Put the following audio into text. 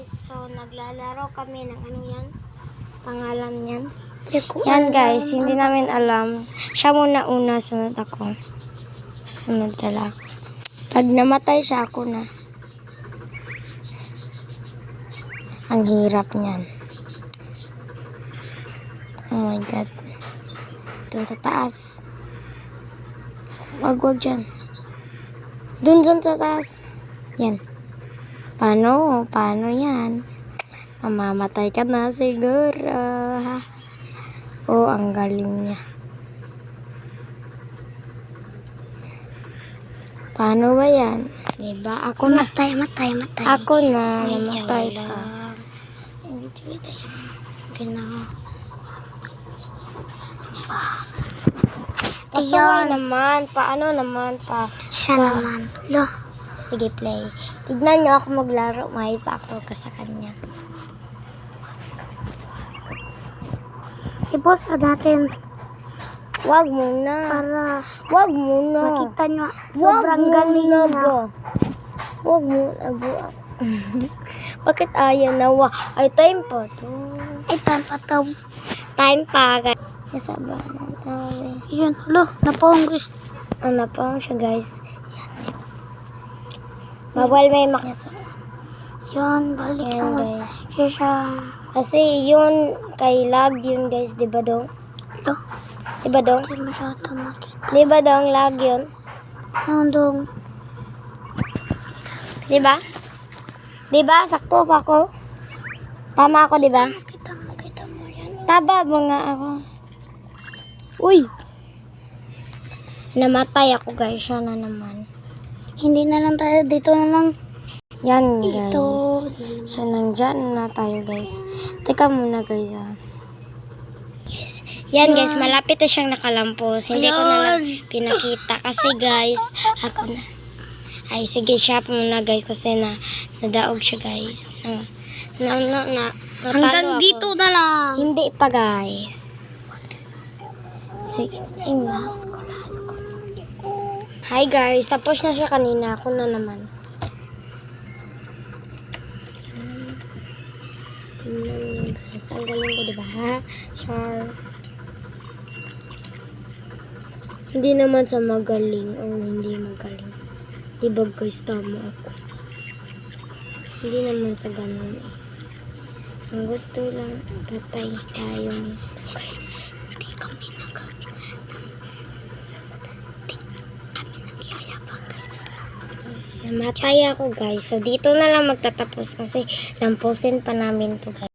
guys, so naglalaro kami ng ano yan? Pangalan yan? Yan guys, hindi namin alam. Siya muna una, sunod ako. Susunod na lang. Pag namatay siya, ako na. Ang hirap niyan. Oh my God. Doon sa taas. Wag dyan. Doon sa taas. Yan. Paano yan? Mamamatay ka na siguro. Oh, ang galing niya. Paano ba yan? Diba? Ako na. Matay. Ako na. Mamatay ka. Pasaway naman. Paano naman pa? Siya naman. Lo. Sige, play. Tignan nyo ako maglaro. May pa-ako ka sa kanya. I-pause natin Wag muna. para Wag muna. makita nyo. Sobrang galing na niya. ba? Wag muna ba? Bakit ayaw na wa? Ay, time pa to. Ay, time pa to. Time pa, guys. Nasaba na. Yun, lo. Napaunggis. Ano pa siya, guys? Bawal may makisa. Yan, balik Yan, naman. guys. Siya. Kasi yun, kay lag yun, guys. Diba dong? Lo. Diba dong? Hindi masyado makita. Diba dong, lag yun? Nandong. Diba? Diba? Sakto pa ako? Tama ako, diba? Kita mo yan. Taba ba nga ako? Uy! Namatay ako, guys. Siya na naman. Hindi na lang tayo. Dito na lang. Yan, guys. Ito. So, nandyan na tayo, guys. Teka muna, guys, Yes. Yan, guys. Malapit na siyang nakalampos. Hindi ko na lang pinakita. Kasi, guys, ako na. Ay, sige, siya muna, guys. Kasi nadaog siya, guys. Hanggang natalo dito ako. na lang. Hindi pa, guys. Sige. Last ko. Hi, guys. Tapos na siya kanina. Ako na naman. Tingnan nyo, guys. Ang galing ko, diba? Ha? Char. Hindi naman sa magaling o hindi magaling. Diba, guys? Tama ako. Hindi naman sa ganun eh. Ang gusto lang, patay tayo nito, guys. Hindi kami nagyayabang, guys. Namatay ako, guys. So, dito na lang magtatapos kasi lampusin pa namin to, guys.